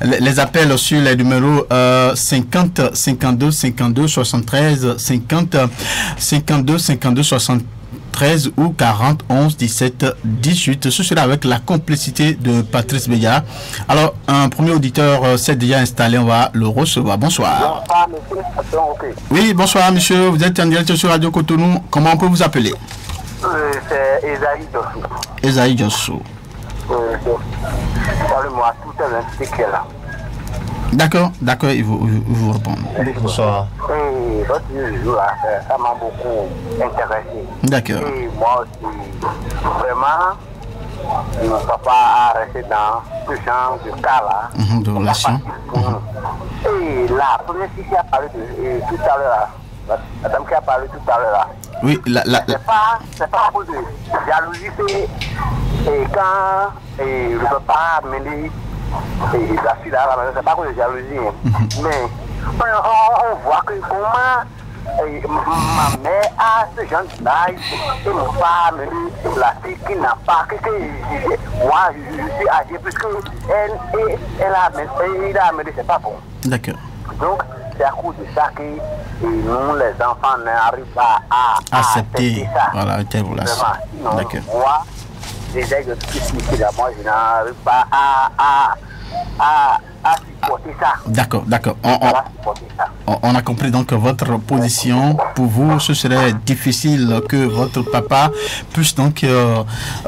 les appels sur les numéros 50 52 52 73 50 52 52 73 ou 40 11 17 18. Ce sera avec la complicité de Patrice Béga. Alors, un premier auditeur s'est déjà installé. On va le recevoir. Bonsoir. Oui, bonsoir, monsieur. Vous êtes en direct sur Radio Cotonou. Comment on peut vous appeler? C'est Esaïe Jossou. Esaïe Jossou. Parle-moi, tout est l'instinct qui est là. D'accord, il vous répond. Bonsoir. Et votre jour là, ça m'a beaucoup intéressé. D'accord. Et moi aussi, vraiment, mon papa a resté dans ce genre de cas là. De relation. Et la première fille qui a parlé tout à l'heure là, la dame qui a parlé tout à l'heure là. Oui, c'est pas à cause de jalousie, et quand le papa a mené et la fille là, c'est pas à cause de jalousie, mais on voit que comment ma mère a ce genre d'âge et mon père a mené la fille qui n'a pas, moi je suis âgé puisque elle a mené, c'est pas bon. D'accord. Donc c'est à cause de ça que nous les enfants n'arrivent pas à accepter ça. Voilà, une telle relation. D'accord. Moi, déjà moi je n'arrive pas à à supporter ça. D'accord, d'accord. À supporter ça. On a compris donc que votre position, pour vous, ce serait difficile que votre papa puisse donc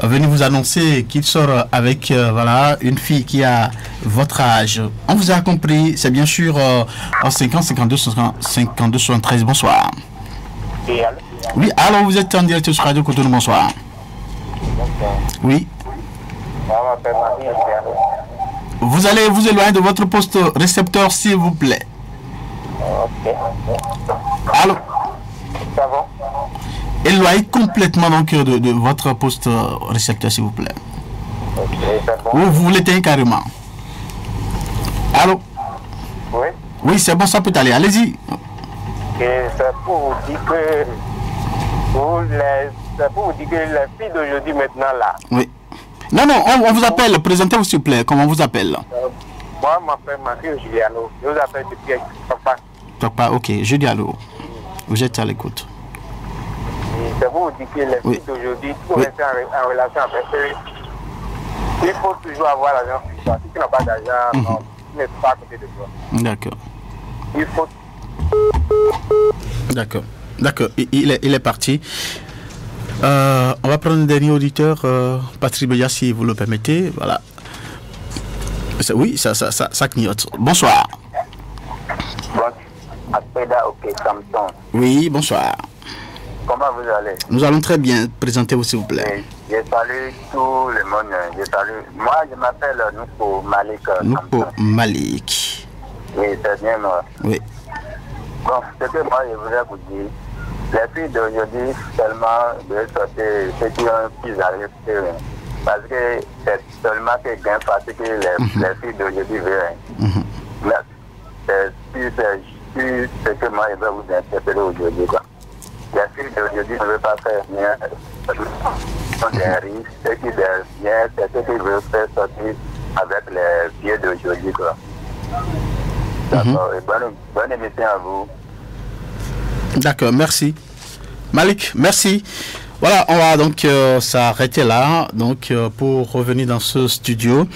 venir vous annoncer qu'il sort avec voilà, une fille qui a votre âge. On vous a compris, c'est bien sûr en 50 52 73. Bonsoir. Oui, alors vous êtes en direct sur Radio Cotonou, bonsoir. Oui. Vous allez vous éloigner de votre poste récepteur, s'il vous plaît. Ok. Allô? Ça va? Éloignez complètement donc de votre poste récepteur, s'il vous plaît. Ok, c'est bon. Ou vous l'éteignez carrément. Allô? Oui. Oui, c'est bon, ça peut aller. Allez-y. Et c'est pour vous dire que les filles d'aujourd'hui maintenant là. Oui. Non, on vous appelle. Présentez-vous s'il vous plaît. Comment on vous appelle? Moi, je m'appelle Mario Juliano. Je vous appelle depuis Papa. Papa, ok. Juliano. Vous êtes à l'écoute. C'est pour vous dire que les filles d'aujourd'hui, pour rester en relation avec eux, il faut toujours avoir l'argent sur toi. Si tu n'as pas d'argent, non, tu n'es pas à côté de toi. D'accord. Il faut. D'accord. D'accord. Il est parti. On va prendre un dernier auditeur, Patrick Beya, si vous le permettez. Voilà. Oui, ça clignote. Bonsoir. Oui, bonsoir. Comment vous allez? Nous allons très bien. Présentez-vous, s'il vous plaît. Je salue tout le monde. Moi, je m'appelle Nouko Malik. Nouko Malik. Oui, c'est bien moi. Oui. Bon, ce que moi, je voudrais vous dire, les filles d'aujourd'hui, seulement de sortir ceux qui ont plus arrivé. Parce que c'est seulement que gain facile que les filles d'aujourd'hui veulent. Mais c'est ce que moi, je vais vous interpeller aujourd'hui. Les filles d'aujourd'hui ne veulent pas faire rien. Sont des risques. Ceux qui viennent, c'est ceux qui veulent faire sortir avec les vieux d'aujourd'hui. D'accord. Et bonne émission à vous. D'accord, merci. Malik, merci. Voilà, on va donc s'arrêter là, donc pour revenir dans ce studio.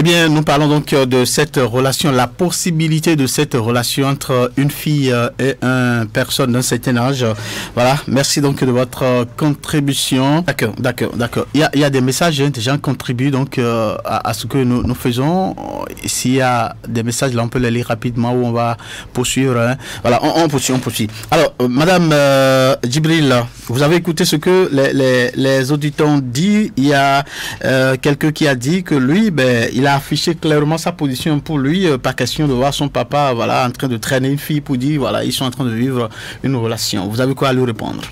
Eh bien, nous parlons donc de cette relation, la possibilité de cette relation entre une fille et une personne d'un certain âge. Voilà, merci donc de votre contribution. D'accord. Il y a des messages, des gens contribuent donc à ce que nous faisons. S'il y a des messages, là, on peut les lire rapidement ou on va poursuivre. Hein. Voilà, on poursuit. Alors, Madame Djibril, vous avez écouté ce que les auditeurs ont dit. Il y a quelqu'un qui a dit que lui, il a affiché clairement sa position. Pour lui, pas question de voir son papa en train de traîner une fille pour dire ils sont en train de vivre une relation. Vous avez quoi à lui répondre?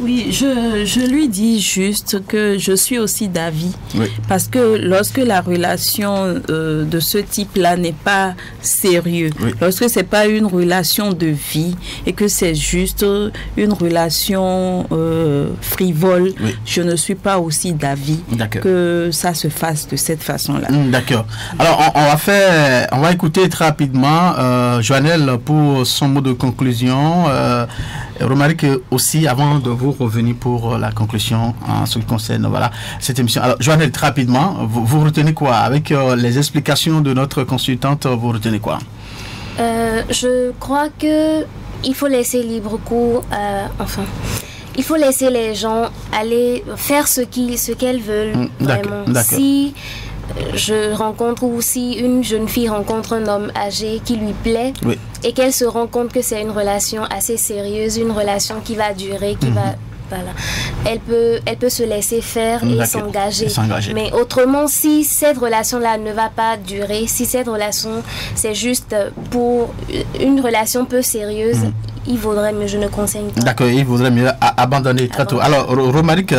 Oui, je lui dis juste que je suis aussi d'avis. Oui. Parce que lorsque la relation de ce type-là n'est pas sérieuse, lorsque c'est pas une relation de vie et que c'est juste une relation frivole, je ne suis pas aussi d'avis que ça se fasse de cette façon-là. D'accord. Alors, on va écouter très rapidement Joannelle pour son mot de conclusion. Remarquez aussi, avant de vous revenir pour la conclusion en ce qui concerne cette émission. Alors, Joannelle, très rapidement, vous retenez quoi? Avec les explications de notre consultante, vous retenez quoi? Je crois que il faut laisser libre cours, il faut laisser les gens aller faire ce qu'elles veulent vraiment. Si je rencontre ou si une jeune fille rencontre un homme âgé qui lui plaît et qu'elle se rend compte que c'est une relation assez sérieuse, une relation qui va durer, qui va... Voilà. Elle peut se laisser faire et s'engager. Mais autrement, si cette relation-là ne va pas durer, si cette relation, c'est juste pour une relation peu sérieuse, il vaudrait mieux, je ne conseille pas. D'accord, il vaudrait mieux abandonner très tôt. Alors, Romaric,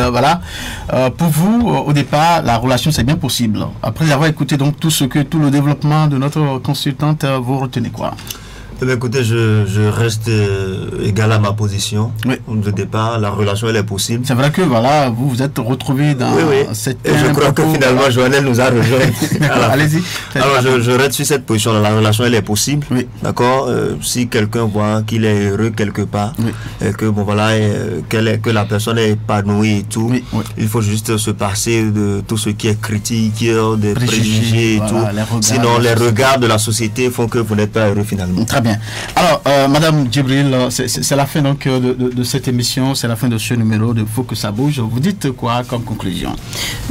pour vous, au départ, la relation, c'est bien possible. Après avoir écouté donc tout le développement de notre consultante, vous retenez quoi? Écoutez, je reste égal à ma position. Oui. De départ, la relation elle est possible. C'est vrai que voilà, vous vous êtes retrouvé dans cette. Et je crois que finalement Joannel nous a rejoint. Allez-y. Alors je reste sur cette position. La relation elle est possible. Oui. D'accord. Si quelqu'un voit qu'il est heureux quelque part, et que bon voilà, que la personne est épanouie et tout, il faut juste se passer de tout ce qui est critique, des préjugés et tout. Sinon les regards de la société font que vous n'êtes pas heureux finalement. Très bien. Alors, Madame Djibril, c'est la fin donc de cette émission, c'est la fin de ce numéro de Faut que ça bouge. Vous dites quoi comme conclusion?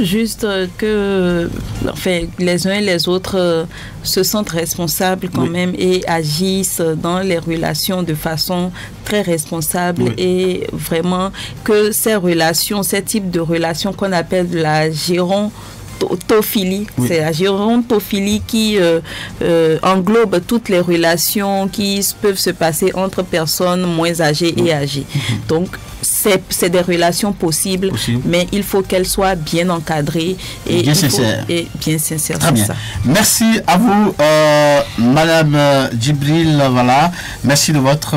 Juste que les uns et les autres se sentent responsables quand même et agissent dans les relations de façon très responsable et vraiment que ces relations, ces types de relations qu'on appelle la gérontophilie, c'est la gérontophilie qui englobe toutes les relations qui peuvent se passer entre personnes moins âgées et âgées. Donc, c'est des relations possibles, mais il faut qu'elles soient bien encadrées et bien sincères. Très bien. Merci à vous, Madame Djibril. Voilà. Merci de votre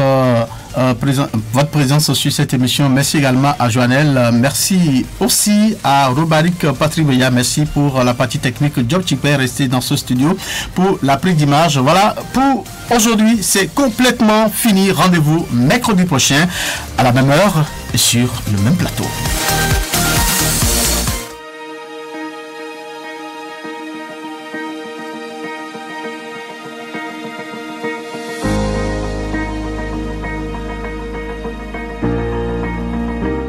présence sur cette émission. Merci également à Joannel. Merci aussi à Robaric Patriboya. Merci pour la partie technique. Job Chipé est resté dans ce studio pour la prise d'image. Voilà, pour aujourd'hui, c'est complètement fini. Rendez-vous mercredi prochain à la même heure et sur le même plateau.